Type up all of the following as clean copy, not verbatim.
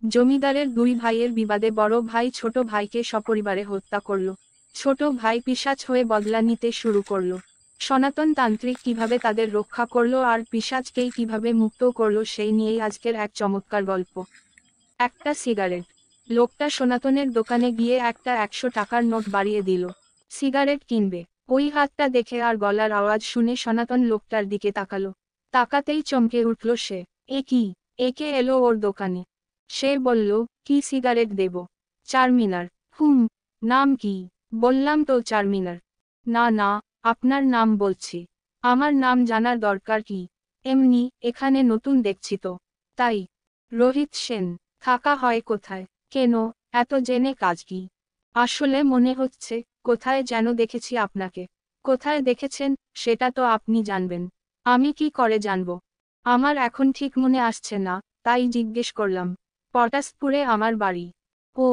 জমিদারের দুই ভাইয়ের বিবাদে বড় ভাই ছোট ভাইকে সপরিবারে হত্যা করল। ছোট ভাই পিশাচ হয়ে বদলা নিতে শুরু করল। সনাতন তান্ত্রিক কিভাবে তাদের রক্ষা করল আর পিশাচকেই কিভাবে মুক্ত করল সেই নিয়েই আজকের এক চমৎকার গল্প। একটা সিগারেট। লোকটা সনাতনের দোকানে গিয়ে একটা 100 টাকার নোট বাড়িয়ে দিল। সিগারেট কিনবে। ওই হাতটা দেখে আর গলার আওয়াজ শুনে সনাতন লোকটার দিকে তাকালো। তাকাতেই চমকে উঠল সে। এ কি? একে এলো ওর দোকানে। সে বলল, কি সিগারেট দেব? চারমিনার। নাম কি? বললাম তো চারমিনার। না না, আপনার নাম বলছি। আমার নাম জানার দরকার কি? এমনি, এখানে নতুন দেখছি তো, তাই। রোহিত সেন। থাকা হয় কোথায়? কেন, এত জেনে কাজ কি? আসলে মনে হচ্ছে কোথায় যেন দেখেছি আপনাকে। কোথায় দেখেছেন সেটা তো আপনি জানবেন, আমি কি করে জানব? আমার এখন ঠিক মনে আসছে না, তাই জিজ্ঞেস করলাম। পটাশপুরে আমার বাড়ি। ও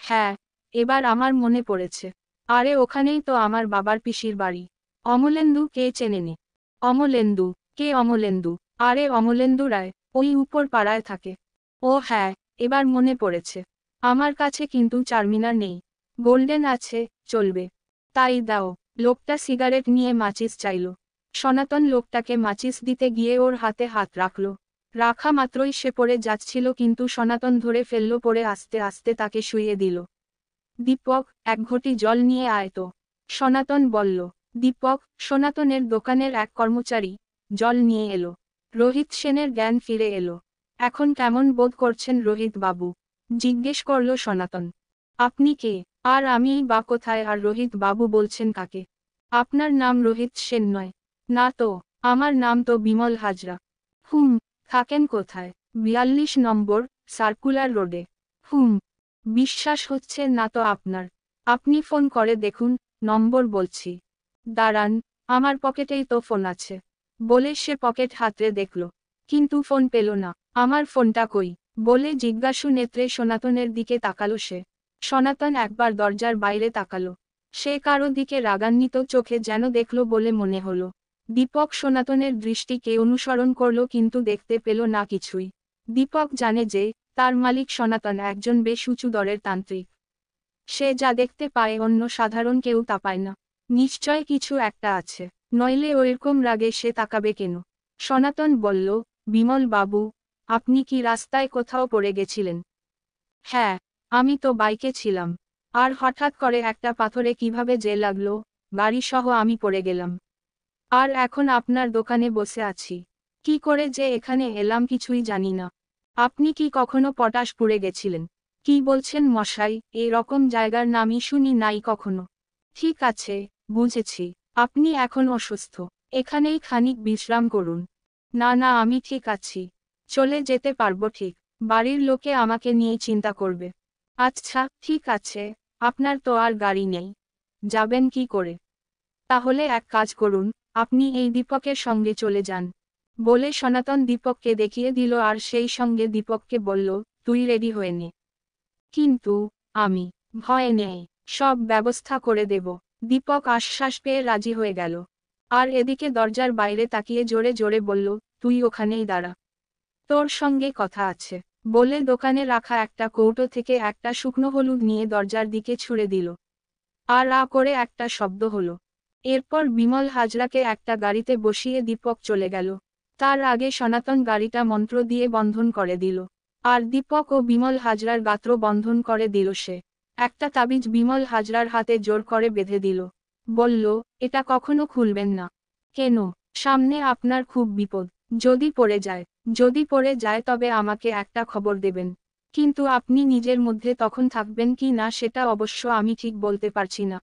হ্যাঁ, এবার আমার মনে পড়েছে। আরে ওখানেই তো আমার বাবার পিসির বাড়ি। অমলেন্দু কে চেনেনি? অমলেন্দু? কে অমলেন্দু? আরে অমলেন্দু রায়, ওই উপর পাড়ায় থাকে। ও হ্যাঁ, এবার মনে পড়েছে। আমার কাছে কিন্তু চারমিনার নেই। গোল্ডেন আছে, চলবে। তাই দাও। লোকটা সিগারেট নিয়ে মাচিস চাইল। সনাতন লোকটাকে মাচিস দিতে গিয়ে ওর হাতে হাত রাখল। রাখা মাত্রই সে পড়ে যাচ্ছিল কিন্তু সনাতন ধরে ফেলল, পড়ে আস্তে আস্তে তাকে শুইয়ে দিল। দীপক, এক ঘটি জল নিয়ে আয় তো। সনাতন বলল। দীপক, সনাতনের দোকানের এক কর্মচারী, জল নিয়ে এলো। রোহিত সেনের জ্ঞান ফিরে এলো। এখন কেমন বোধ করছেন রোহিত বাবু? জিজ্ঞেস করল সনাতন। আপনি কে? আর আমিই বা কোথায়? আর রোহিত বাবু বলছেন কাকে? আপনার নাম রোহিত সেন নয়? না তো, আমার নাম তো বিমল হাজরা। থাকেন কোথায়? 42 নম্বর, সার্কুলার রোডে। হুম বিশ্বাস হচ্ছে না তো আপনার? আপনি ফোন করে দেখুন, নম্বর বলছি। দাঁড়ান, আমার পকেটেই তো ফোন আছে। বলে সে পকেট হাতড়ে দেখল, কিন্তু ফোন পেল না। আমার ফোনটা কই? বলে জিজ্ঞাসু নেত্রে সনাতনের দিকে তাকালো সে। সনাতন একবার দরজার বাইরে তাকালো। সে কারো দিকে রাগান্বিত চোখে যেন দেখল বলে মনে হলো। দীপক সনাতনের দৃষ্টিকে অনুসরণ করল কিন্তু দেখতে পেল না কিছুই। দীপক জানে যে তার মালিক সনাতন একজন বেশ উঁচু দরের তান্ত্রিক। সে যা দেখতে পায় অন্য সাধারণ কেউ তা পায় না। নিশ্চয় কিছু একটা আছে, নইলে ওইরকম রাগে সে তাকাবে কেন? সনাতন বলল, বিমল বাবু, আপনি কি রাস্তায় কোথাও পড়ে গেছিলেন? হ্যাঁ, আমি তো বাইকে ছিলাম। আর হঠাৎ করে একটা পাথরে কিভাবে যে লাগলো, গাড়িসহ আমি পড়ে গেলাম। আর এখন আপনার দোকানে বসে আছি। কি করে যে এখানে এলাম কিছুই জানি না। আপনি কি কখনো পটাশপুরে গেছিলেন? কি বলছেন মশাই, এই রকম জায়গার নামই শুনি নাই কখনো। ঠিক আছে, বুঝেছি। আপনি এখন অসুস্থ। এখানেই খানিক বিশ্রাম করুন। না না, আমি ঠিক আছি। চলে যেতে পারবো ঠিক। বাড়ির লোকে আমাকে নিয়ে চিন্তা করবে। আচ্ছা, ঠিক আছে। আপনার তো আর গাড়ি নেই। যাবেন কি করে? তাহলে এক কাজ করুন, আপনি এই দীপকের সঙ্গে চলে যান। বলে সনাতন দীপককে দেখিয়ে দিল আর সেই সঙ্গে দীপককে বলল, তুই রেডি হয়ে নে। কিন্তু আমি, ভয় নেই, সব ব্যবস্থা করে দেব। দীপক আশ্বাস পেয়ে রাজি হয়ে গেল। আর এদিকে দরজার বাইরে তাকিয়ে জোরে জোরে বলল, তুই ওখানেই দাঁড়া। তোর সঙ্গে কথা আছে। বলে দোকানে রাখা একটা কৌটো থেকে একটা শুকনো হলুদ নিয়ে দরজার দিকে ছুঁড়ে দিল। আর করে একটা শব্দ হলো। এরপর বিমল হাজরাকে একটা গাড়িতে বসিয়ে দীপক চলে গেল। তার আগে সনাতন গাড়িটা মন্ত্র দিয়ে বন্ধন করে দিল। আর দীপক ও বিমল হাজরার গাত্র বন্ধন করে দিল সে। একটা তাবিজ বিমল হাজরার হাতে জোর করে বেঁধে দিল। বলল, এটা কখনো খুলবেন না। কেন? সামনে আপনার খুব বিপদ। যদি পড়ে যায়, যদি পড়ে যায় তবে আমাকে একটা খবর দেবেন। কিন্তু আপনি নিজের মধ্যে তখন থাকবেন কি না সেটা অবশ্য আমি ঠিক বলতে পারছি না।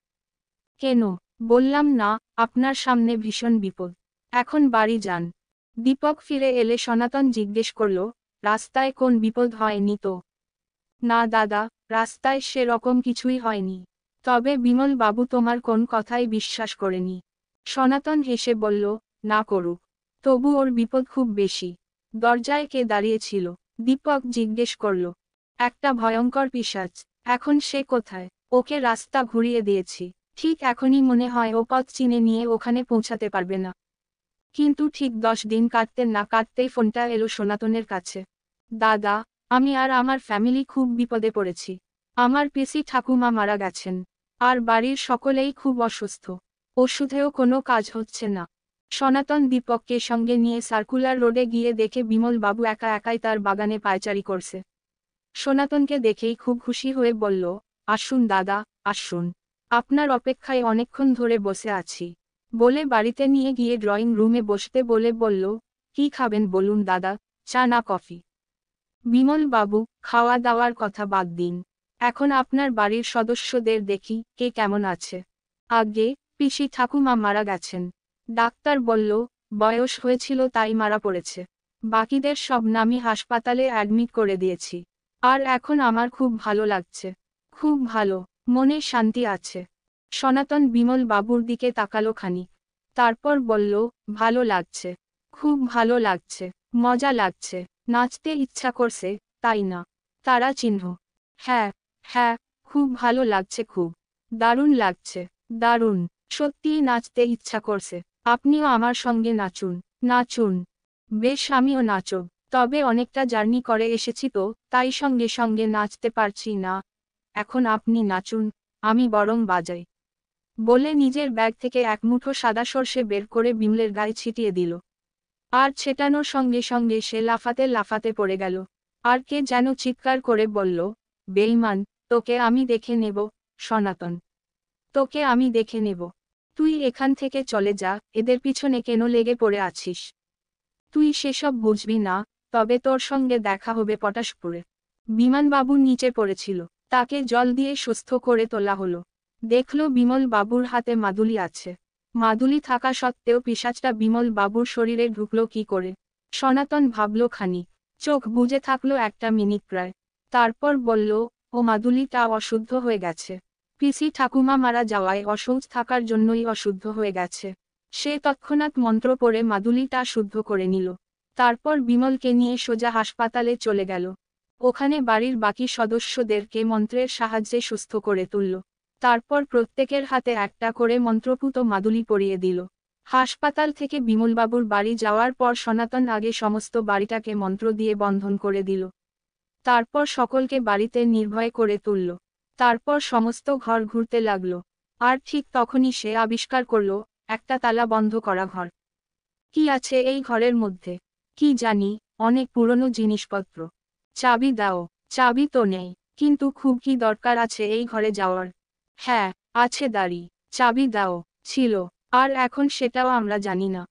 কেন? বললাম না, আপনার সামনে ভীষণ বিপদ। এখন বাড়ি যান। দীপক ফিরে এলে সনাতন জিজ্ঞেস করল, রাস্তায় কোন বিপদ হয়নি তো? না দাদা, রাস্তায় সেরকম কিছুই হয়নি। তবে বিমল বাবু তোমার কোন কথাই বিশ্বাস করেনি। সনাতন হেসে বলল, না করুক। তবু ওর বিপদ খুব বেশি। দরজায় কে দাঁড়িয়েছিল? দীপক জিজ্ঞেস করল। একটা ভয়ঙ্কর পিশাচ। এখন সে কোথায়? ওকে রাস্তা ঘুরিয়ে দিয়েছি। ঠিক এখনই মনে হয় ও পথ চিনে নিয়ে ওখানে পৌঁছাতে পারবে না। কিন্তু ঠিক 10 দিন কাটতে না কাটতেই ফোনটা এলো সনাতনের কাছে। দাদা, আমি আর আমার ফ্যামিলি খুব বিপদে পড়েছি। আমার পিসি ঠাকুমা মারা গেছেন। আর বাড়ির সকলেই খুব অসুস্থ। ওষুধেও কোনো কাজ হচ্ছে না। সনাতন দীপককে সঙ্গে নিয়ে সার্কুলার রোডে গিয়ে দেখে বিমল বাবু একা একাই তার বাগানে পায়চারি করছে। সনাতনকে দেখেই খুব খুশি হয়ে বলল, আসুন দাদা, আসুন। আপনার অপেক্ষায় অনেকক্ষণ ধরে বসে আছি। বলে বাড়িতে নিয়ে গিয়ে ড্রয়িং রুমে বসতে বলে বলল, কি খাবেন বলুন দাদা, চা না কফি? বিমল বাবু, খাওয়া দাওয়ার কথা বাদ দিন। এখন আপনার বাড়ির সদস্যদের দেখি কে কেমন আছে। আগে পিসি ঠাকুমা মারা গেছেন। ডাক্তার বলল বয়স হয়েছিল তাই মারা পড়েছে। বাকিদের সব নামি হাসপাতালে অ্যাডমিট করে দিয়েছি। আর এখন আমার খুব ভালো লাগছে। খুব ভালো, মনে শান্তি আছে। সনাতন বিমল বাবুর দিকে তাকালো খানিক। তারপর বলল, ভালো লাগছে। খুব ভালো লাগছে। মজা লাগছে। নাচতে ইচ্ছা করছে, তাই না? তারা চিহ্ন। হ্যাঁ, হ্যাঁ, খুব ভালো লাগছে, খুব দারুণ লাগছে। দারুণ, সত্যিই নাচতে ইচ্ছা করছে। আপনিও আমার সঙ্গে নাচুন। নাচুন। বেশ, আমিও নাচব। তবে অনেকটা জার্নি করে এসেছি তো, তাই সঙ্গে সঙ্গে নাচতে পারছি না। এখন আপনি নাচুন, আমি বরং বাজাই। বলে নিজের ব্যাগ থেকে এক মুঠো সাদা সর্ষে বের করে বিমলের গায়ে ছিটিয়ে দিল। আর ছেটানোর সঙ্গে সঙ্গে সে লাফাতে লাফাতে পড়ে গেল। আর কে যেন চিৎকার করে বলল, বেঈমান, তোকে আমি দেখে নেব, সনাতন। তোকে আমি দেখে নেব। তুই এখান থেকে চলে যা, এদের পিছনে কেন লেগে পড়ে আছিস? তুই সেসব বুঝবি না, তবে তোর সঙ্গে দেখা হবে পটাশপুরে। বিমানবাবু নিচে পড়েছিল। তাকে জল দিয়ে সুস্থ করে তোলা হলো। দেখল বিমল বাবুর হাতে মাদুলি আছে। মাদুলি থাকা সত্ত্বেও পিশাচটা বিমল বাবুর শরীরে ঢুকলো কি করে? সনাতন ভাবল খানিক। চোখ বুজে থাকলো একটা মিনিট প্রায়। তারপর বলল, ও মাদুলিটা অশুদ্ধ হয়ে গেছে। পিসি ঠাকুমা মারা যাওয়ায় অসৌচ থাকার জন্যই অশুদ্ধ হয়ে গেছে। সে তৎক্ষণাৎ মন্ত্র পড়ে মাদুলিটা শুদ্ধ করে নিল। তারপর বিমলকে নিয়ে সোজা হাসপাতালে চলে গেল। ওখানে বাড়ির বাকি সদস্যদেরকে মন্ত্রের সাহায্যে সুস্থ করে তুলল। তারপর প্রত্যেকের হাতে একটা করে মন্ত্রপুত মাদুলি পরিয়ে দিল। হাসপাতাল থেকে বিমলবাবুর বাড়ি যাওয়ার পর সনাতন আগে সমস্ত বাড়িটাকে মন্ত্র দিয়ে বন্ধন করে দিল। তারপর সকলকে বাড়িতে নির্ভয় করে তুলল। তারপর সমস্ত ঘর ঘুরতে লাগল। আর ঠিক তখনই সে আবিষ্কার করল, একটা তালা বন্ধ করা ঘর। কি আছে এই ঘরের মধ্যে? কি জানি, অনেক পুরনো জিনিসপত্র। চাবি দাও। চাবি তো নেই, কিন্তু খুব কি দরকার আছে এই ঘরে যাওয়ার? হ্যাঁ, আছে দাড়ি। চাবি দাও। ছিল। আর এখন সেটাও আমরা জানি না।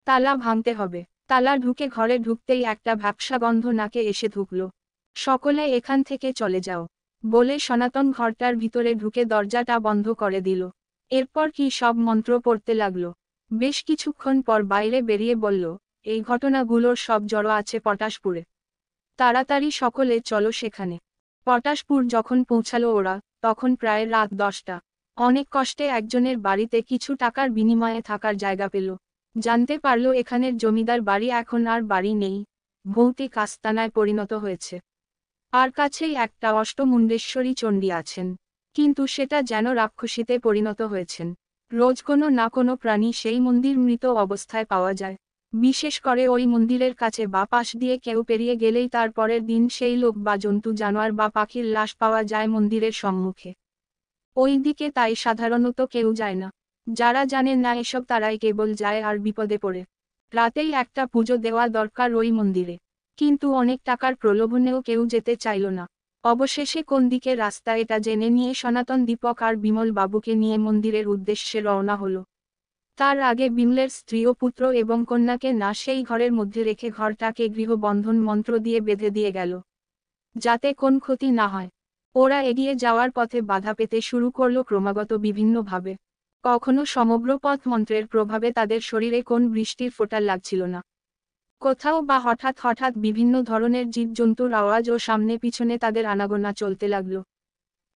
তালা ভাঙতে হবে। তালা ঢুকে ঘরে ঢুকতেই একটা ভ্যাপসা গন্ধ নাকে এসে ঢুকল। সকলে এখান থেকে চলে যাও। বলে সনাতন ঘরটার ভিতরে ঢুকে দরজাটা বন্ধ করে দিল। এরপর কি সব মন্ত্র পড়তে লাগলো। বেশ কিছুক্ষণ পর বাইরে বেরিয়ে বলল, এই ঘটনাগুলোর সব জড়ো আছে পটাশপুরে। তাড়াতাড়ি সকলে চলো সেখানে। পটাশপুর যখন পৌঁছালো ওরা, তখন প্রায় রাত 10টা। অনেক কষ্টে একজনের বাড়িতে কিছু টাকার বিনিময়ে থাকার জায়গা পেল। জানতে পারল এখানের জমিদার বাড়ি এখন আর বাড়ি নেই, ভৌতিক আস্তানায় পরিণত হয়েছে। আর কাছেই একটা অষ্টমুণ্ডেশ্বরী চণ্ডী আছেন। কিন্তু সেটা যেন রাক্ষসীতে পরিণত হয়েছেন। রোজ কোনো না কোনো প্রাণী সেই মন্দির মৃত অবস্থায় পাওয়া যায়। বিশেষ করে ওই মন্দিরের কাছে বা পাশ দিয়ে কেউ পেরিয়ে গেলেই তার পরের দিন সেই লোক বা জন্তু জানোয়ার বা পাখির লাশ পাওয়া যায় মন্দিরের সম্মুখে। ওই দিকে তাই সাধারণত কেউ যায় না। যারা জানেন না এসব তারাই কেবল যায় আর বিপদে পড়ে। রাতেই একটা পুজো দেওয়া দরকার ওই মন্দিরে। কিন্তু অনেক টাকার প্রলোভনেও কেউ যেতে চাইল না। অবশেষে কোন দিকে রাস্তা এটা জেনে নিয়ে সনাতন দীপক আর বিমল বাবুকে নিয়ে মন্দিরের উদ্দেশ্যে রওনা হলো। তার আগে বিমলের স্ত্রী ও পুত্র এবং কন্যাকে না সেই ঘরের মধ্যে রেখে ঘরটাকে গৃহবন্ধন মন্ত্র দিয়ে বেঁধে দিয়ে গেল, যাতে কোন ক্ষতি না হয়। ওরা এগিয়ে যাওয়ার পথে বাধা পেতে শুরু করলো ক্রমাগত বিভিন্নভাবে। কখনো সমগ্র পথ মন্ত্রের প্রভাবে তাদের শরীরে কোন বৃষ্টির ফোঁটা লাগছিল না। কোথাও বা হঠাৎ হঠাৎ বিভিন্ন ধরনের জীবজন্তুর আওয়াজ ও সামনে পিছনে তাদের আনাগোনা চলতে লাগলো।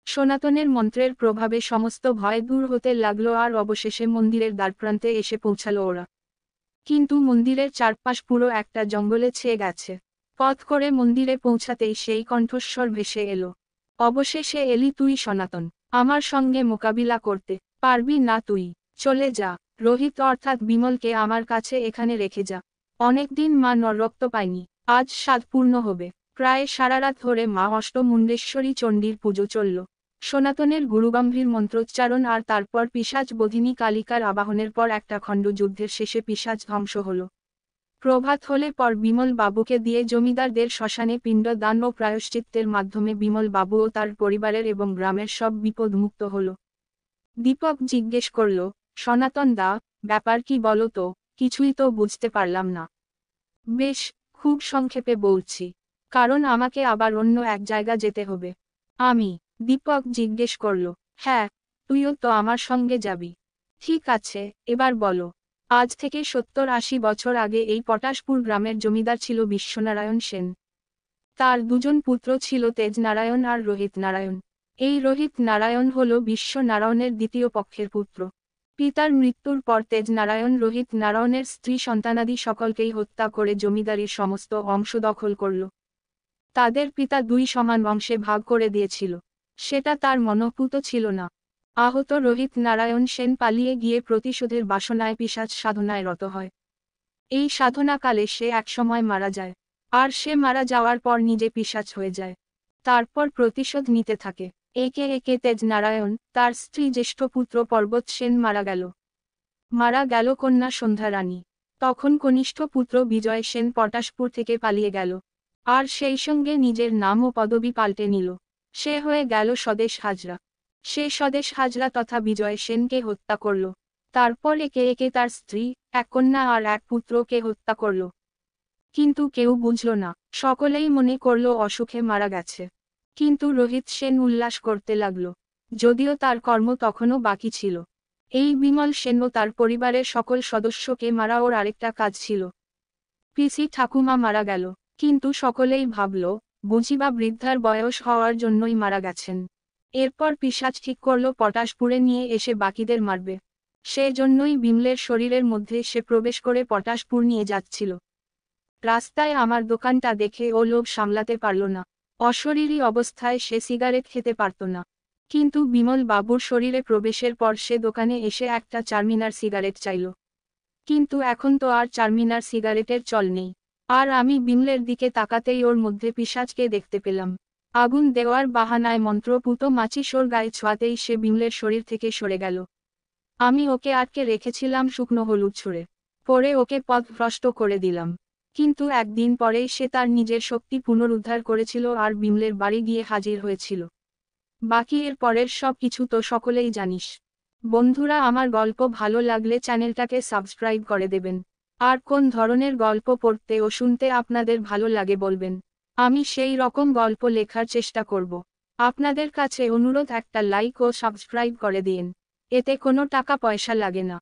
সনাতনের মন্ত্রের প্রভাবে সমস্ত ভয় দূর হতে লাগলো আর অবশেষে মন্দিরের দ্বারপ্রান্তে এসে পৌঁছালো ওরা। কিন্তু মন্দিরের চারপাশ পুরো একটা জঙ্গলে ছেয়ে গেছে। পথ করে মন্দিরে পৌঁছাতেই সেই কণ্ঠস্বর ভেসে এলো, অবশেষে এলি তুই সনাতন। আমার সঙ্গে মোকাবিলা করতে পারবি না তুই? চলে যা। রোহিত অর্থাৎ বিমলকে আমার কাছে এখানে রেখে যা। অনেকদিন মা নর রক্ত পায়নি, আজ 7 পূর্ণ হবে। প্রায় সারা রাত ধরে মা অষ্টমুণ্ডেশ্বরী চণ্ডীর পুজো চলল। সনাতনের গুরুগম্ভীর মন্ত্রোচ্চারণ আর তারপর পিশাচ বোধিনী কালিকার আবাহনের পর একটা খণ্ড যুদ্ধের শেষে পিশাচ ধ্বংস হল। প্রভাত হলে পর বিমল বাবুকে দিয়ে জমিদারদের শ্মশানে পিণ্ড দান ও প্রায়শ্চিত্তের মাধ্যমে বিমল বাবু ও তার পরিবারের এবং গ্রামের সব বিপদ মুক্ত হল। দীপক জিজ্ঞেস করল, সনাতন দা, ব্যাপার কি বলো তো? কিছুই তো বুঝতে পারলাম না। বেশ, খুব সংক্ষেপে বলছি, কারণ আমাকে আবার অন্য এক জায়গা যেতে হবে। আমি? দীপক জিজ্ঞেস করল। হ্যাঁ, তুইও তো আমার সঙ্গে যাবি। ঠিক আছে, এবার বলো। আজ থেকে 70-80 বছর আগে এই পটাশপুর গ্রামের জমিদার ছিল বিশ্বনারায়ণ সেন। তার দুজন পুত্র ছিল তেজনারায়ণ আর রোহিত নারায়ণ। এই রোহিত নারায়ণ হল বিশ্বনারায়ণের দ্বিতীয় পক্ষের পুত্র। পিতার মৃত্যুর পর তেজনারায়ণ রোহিত নারায়ণের স্ত্রী সন্তানাদি সকলকেই হত্যা করে জমিদারির সমস্ত অংশ দখল করল। তাদের পিতা দুই সমান অংশে ভাগ করে দিয়েছিল। সেটা তার মনঃপূত ছিল না। আহত রোহিত নারায়ণ সেন পালিয়ে গিয়ে প্রতিশোধের বাসনায় পিশাচ সাধনায় রত হয়। এই সাধনাকালে সে একসময় মারা যায়। আর সে মারা যাওয়ার পর নিজে পিশাচ হয়ে যায়। তারপর প্রতিশোধ নিতে থাকে। একে একে তেজনারায়ণ, তার স্ত্রী জ্যেষ্ঠ পুত্র পর্বত সেন মারা গেল কন্যা সন্ধ্যা রানী। তখন কনিষ্ঠ পুত্র বিজয় সেন পটাশপুর থেকে পালিয়ে গেল। আর সেই সঙ্গে নিজের নাম ও পদবি পাল্টে নিল। সে হয়ে গেল স্বদেশ হাজরা। সে স্বদেশ হাজরা তথা বিজয় সেনকে হত্যা করল। তারপর একে একে তার স্ত্রী, এক কন্যা আর এক পুত্রকে হত্যা করল। কিন্তু কেউ বুঝল না, সকলেই মনে করল অসুখে মারা গেছে। কিন্তু রোহিত সেন উল্লাস করতে লাগল, যদিও তার কর্ম তখনও বাকি ছিল। এই বিমল সেন ও তার পরিবারের সকল সদস্যকে মারা ওর আরেকটা কাজ ছিল। পিসি ঠাকুমা মারা গেল, কিন্তু সকলেই ভাবল, বুঝি বা বৃদ্ধার বয়স হওয়ার জন্যই মারা গেছেন। এরপর পিশাচ ঠিক করল পটাশপুরে নিয়ে এসে বাকিদের মারবে। সে জন্যই বিমলের শরীরের মধ্যে সে প্রবেশ করে পটাশপুর নিয়ে যাচ্ছিল। রাস্তায় আমার দোকানটা দেখে ও লোভ সামলাতে পারল না। অশরীরী অবস্থায় সে সিগারেট খেতে পারত না। কিন্তু বিমল বাবুর শরীরে প্রবেশের পর সে দোকানে এসে একটা চারমিনার সিগারেট চাইল। কিন্তু এখন তো আর চারমিনার সিগারেটের চল নেই। আর আমি বিমলের দিকে তাকাতেই ওর মধ্যে পিশাচকে দেখতে পেলাম। আগুন দেওয়ার বাহানায় মন্ত্রপুত মাচিস ওর গায়ে ছোঁয়াতেই সে বিমলের শরীর থেকে সরে গেল। আমি ওকে আটকে রেখেছিলাম শুকনো হলুদ ছুঁড়ে। পরে ওকে পথভ্রষ্ট করে দিলাম। কিন্তু একদিন পরেই সে তার নিজের শক্তি পুনরুদ্ধার করেছিল আর বিমলের বাড়ি গিয়ে হাজির হয়েছিল। বাকি এর পরের সব কিছু তো সকলেই জানিস। বন্ধুরা, আমার গল্প ভালো লাগলে চ্যানেলটাকে সাবস্ক্রাইব করে দেবেন। আর কোন ধরনের গল্প পড়তে ও শুনতে আপনাদের ভালো লাগে বলবেন। আমি সেই রকম গল্প লেখার চেষ্টা করব। আপনাদের কাছে অনুরোধ, একটা লাইক ও সাবস্ক্রাইব করে দিন। এতে কোনো টাকা পয়সা লাগে না।